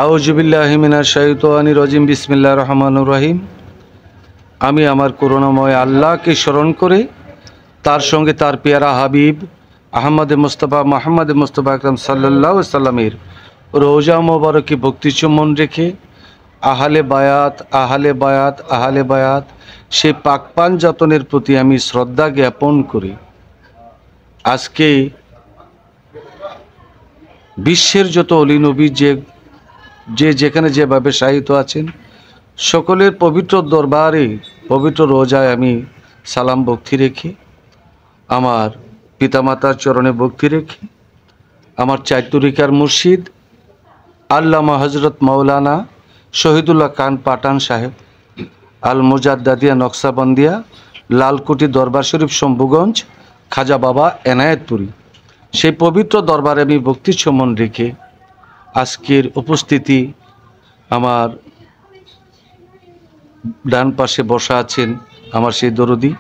আউযুবিল্লাহি মিনাশ শাইতানির রাজিম। বিসমিল্লাহির রহমানির রহিম। আমি আমার করুণাময় আল্লাহকে স্মরণ করে তার সঙ্গে তার পেয়ারা হাবিব মোহাম্মদ মুস্তাফা আকরাম সাল্লাল্লাহু আলাইহি সাল্লামের রওজা মোবারকে ভক্তি চুম্বন রেখে আহলে বায়াত সে পাক পাঞ্জাতনের প্রতি আমি শ্রদ্ধা জ্ঞাপন করি। আজকে বিশ্বের যত অলি নবী যে যেখানে যেভাবে শায়িত আছেন সকলের পবিত্র দরবারে পবিত্র রোজায় আমি সালাম ভক্তি রেখে, আমার পিতামাতার চরণে ভক্তি রেখে, আমার চার তরিকার মুর্শিদ আল্লামা হজরত মাওলানা শহীদুল্লাহ খান পাঠান সাহেব আল মুজাদ্দাদিয়া নকশাবন্দিয়া লালকুটি দরবার শরীফ শম্ভুগঞ্জ খাজা বাবা এনায়েতপুরি সেই পবিত্র দরবারে আমি ভক্তি চুম্বন রেখে আজকের উপস্থিতি আমার ডান পাশে বসা আছেন আমার সেই দরদি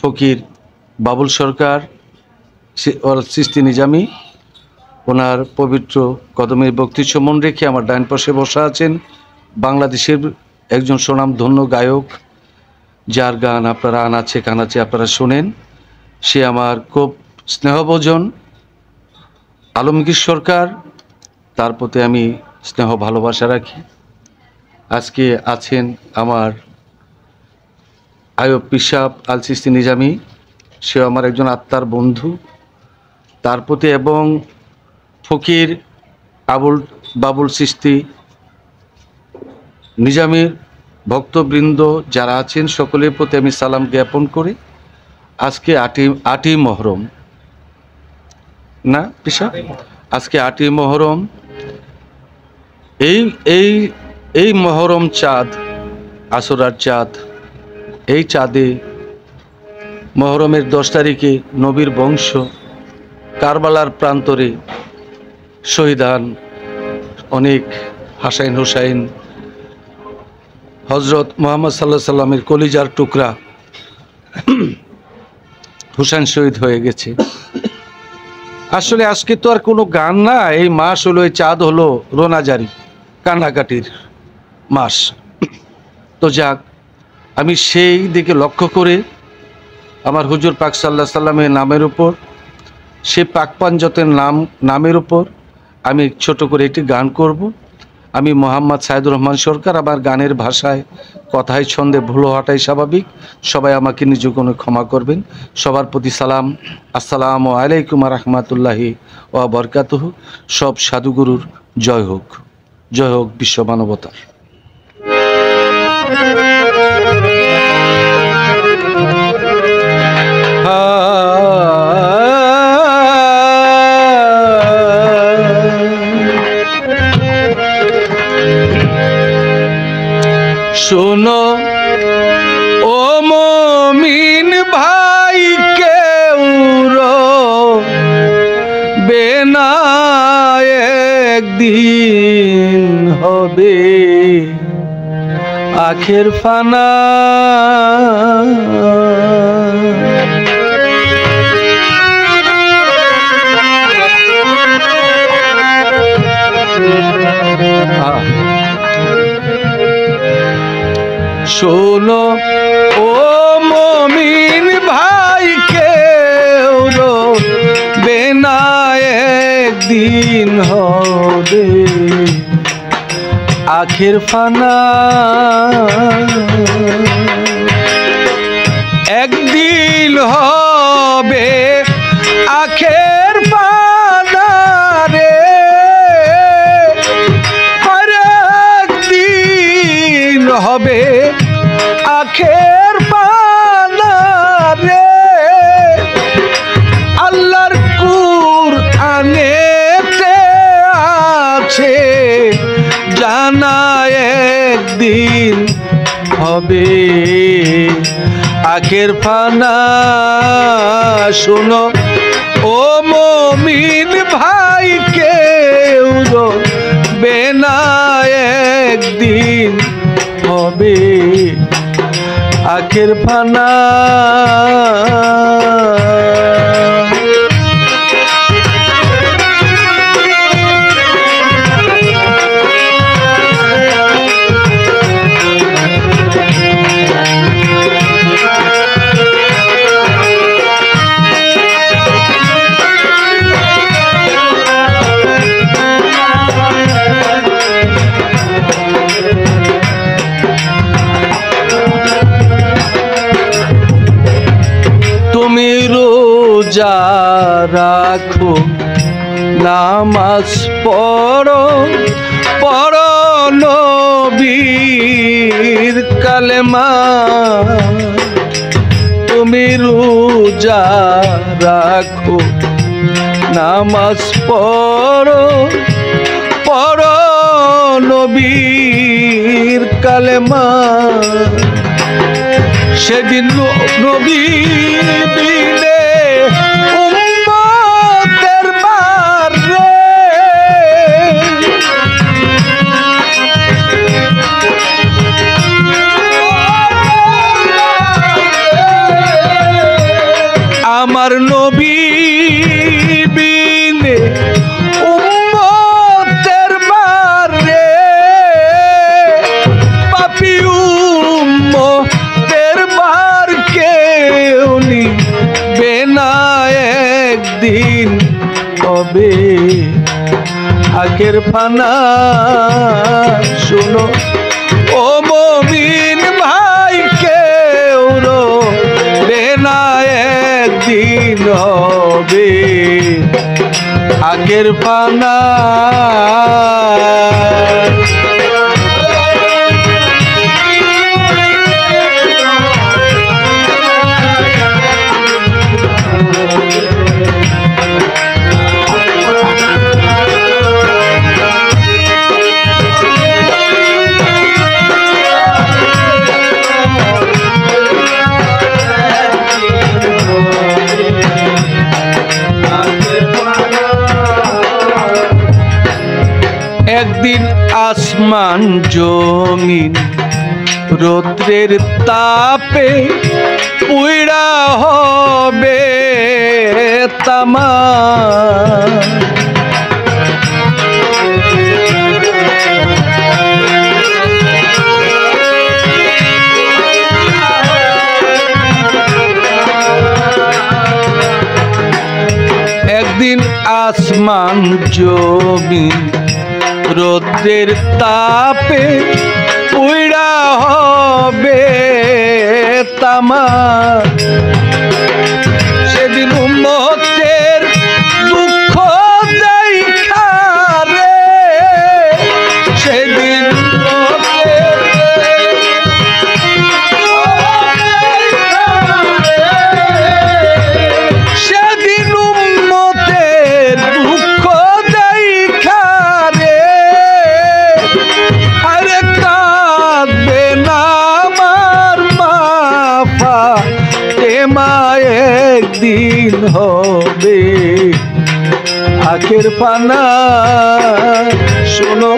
ফকির বাবুল সরকার চিশতি নিজামি, ওনার পবিত্র কদমে ভক্তি চুম্বন রেখে আমার ডান পাশে বসা আছেন বাংলাদেশের একজন স্বনামধন্য গায়ক, যার গান আপনারা আনাচে কানাচে আপনারা শোনেন। সে আমার খুব স্নেহভোজন আলমগীর সরকার, তার প্রতি আমি স্নেহ ভালোবাসা রাখি। আজকে আছেন আমার আয়ব পিসাব আল চিশতি নিজামি, সে আমার একজন আত্মার বন্ধু, তার প্রতি এবং ফকির বাবুল চিশতি নিজামির ভক্তবৃন্দ যারা আছেন সকলের প্রতি আমি সালাম জ্ঞাপন করি। আজকে আটই মহরম না পিসা, আজকে 8ই মহরম। এই মহরম চাঁদ, আসরার চাঁদ, এই চাঁদে মহরমের 10 তারিখে নবীর বংশ কারবালার প্রান্তরে শহীদান অনেক হাসাইন হুসাইন, হজরত মুহাম্মদ সাল্লাল্লাহু আলাইহি সাল্লামের কলিজার টুকরা হুসাইন শহীদ হয়ে গেছে। আসলে আজকে তো আর কোনো গান না, এই মাস হলো, এই চাঁদ হলো রোনাজারি কান্নাকাটির মাস। তো যাক, আমি সেই দিকে লক্ষ্য করে আমার হুজুর পাক সাল্লাল্লাহু আলাইহি সাল্লামের নামের উপর, সে পাক পাঞ্জাতের নামের উপর আমি ছোট করে একটি গান করব। আমি মোহাম্মদ সাইদুর রহমান সরকার, আমার গানের ভাষায় কথায় ছন্দে ভুল হওয়াটাই স্বাভাবিক, সবাই আমাকে নিজ গুণে ক্ষমা করবেন। সবার প্রতি সালাম, আসসালামু আলাইকুম রহমতুল্লাহি ওয়া বারাকাতুহু। সব সাধুগুরুর জয় হোক, জয় হোক বিশ্ব মানবতার। শোনো ও মুমিন ভাই, কেউ রবে না, একদিন হবে আখের ফানা। শোনো ও মুমিন ভাই, কেউ রবে না, একদিন হবে আখের ফানা। একদিন হবে আখের ফানা রে, আর একদিন হবে আখের পানা রে। আল্লাহর কুরআনেতে আছে জানা, একদিন হবে আখের ফানা। শোনো ও মুমিন ভাই, কেউ রবে না, একদিন হবে আখের ফানা। নামাজ পড়ো পড়ো নবীর কালেমা, তুমি রোজা রাখো নামাজ পড়ো পড়ো নবীর কালেমা। সেদিন নবী বিনে উম্মতের মারে আমার নবী বিনে উম্মতের মারে পাপী উম্মতের মার কেউ নিবে না একদিন হবে আখের ফানা। শোনো ও মুমিন ভাই, কেউ রবে না একদিন হবে আগের ফানা। একদিন আসমান জমিন রৌদ্রের তাপে পুইড়া হবে তামা। একদিন আসমান জমিন রৌদ্রের তাপে পুইড়া হবে তামা। সেদিন উম্মতের দুঃখ দেখা রে, সেদিন সেদিন উম্মতের দুঃখ দেখা রে, আরে কাঁদবে না আমার মা ফাতেমা, একদিন হবে আখের ফানা। শোনো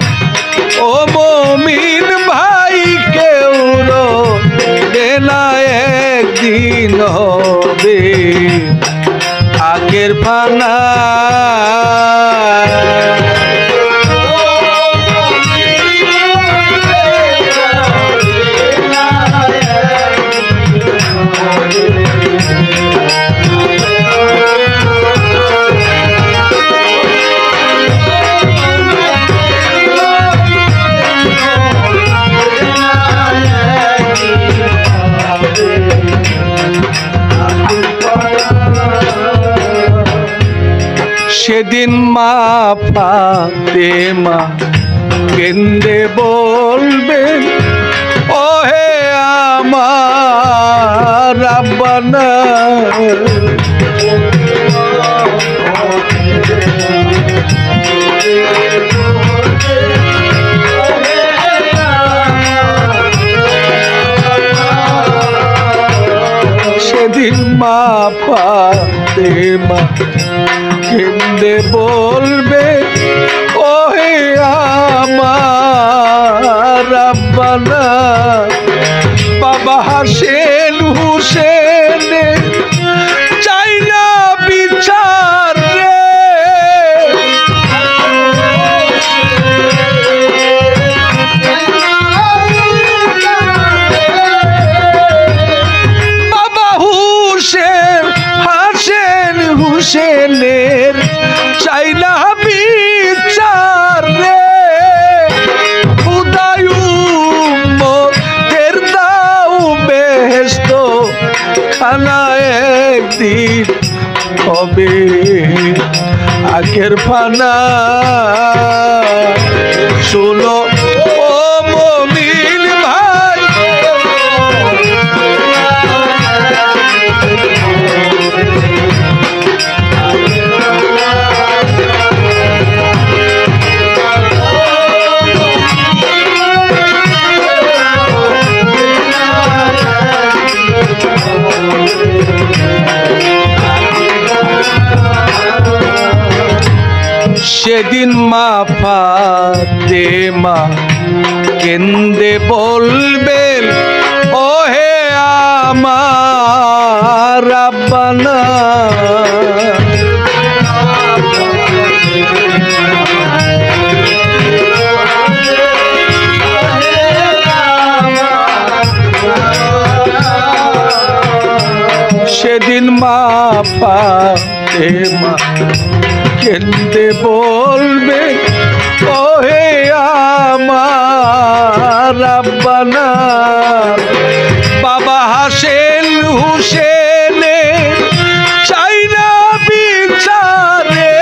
ও মুমিন ভাই, কেউ রবে না একদিন হবে আখের ফানা। সেদিন মা ফাতেমা কেন্দে বলবেন, ও হে আমার রাব্বানা, সেদিন মা ফাতেমা কেন্দে বলবে, ও হে আমার রাব্বানা। বাবা হাসেন হুসেনে চাই না বিচার রে, বাবা হাসেন হুসেনের চাই না বিচার রে, খুদাই উম্মতের দাও বে আখের ফানা শোনো ও মুমিন ভাই সেদিন মা ফাতেমা কেন্দে বলবেন ও হে আমার রাব্বানা সেদিন মা ফাতেমা কেন্দে বলবে ও হে আমার রাব্বানা বাবা হাসেন হুসেনে চাই না বিচারে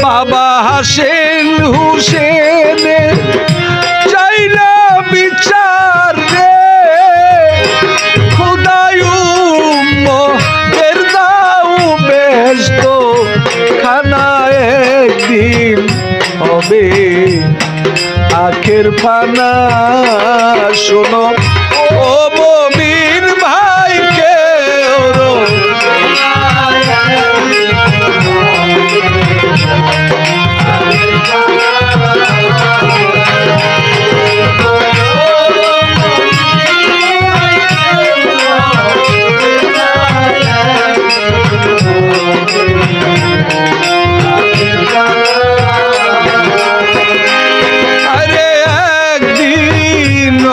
বাবা হাসেন হুসেনে চাই না বিচার রে খুদায়ুম এর দাও বেস্ত খানা একদিন হবে আখের ফানা শোনো ও মুমিন ভাই কেউ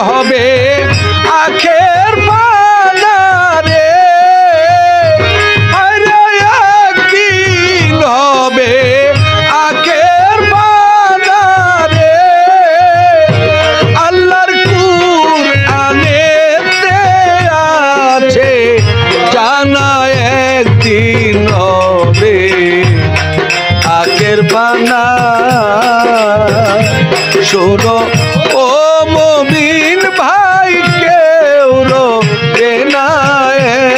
হবে আখের ফানা রে আরে একদিন হবে আখের ফানা রে আল্লাহর কুরআনেতে আছে জানা একদিন হবে আখের ফানা শোনো ও মুমিন ভাই কেউ রবে না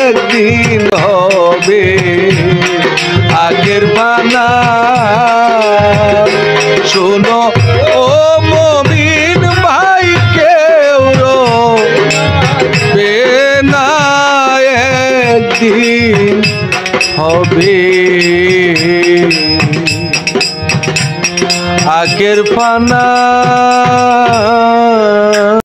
একদিন হবে আগের ফানা শোনো ও মুমিন ভাই কেউ রবে না একদিন হবে আগের ফানা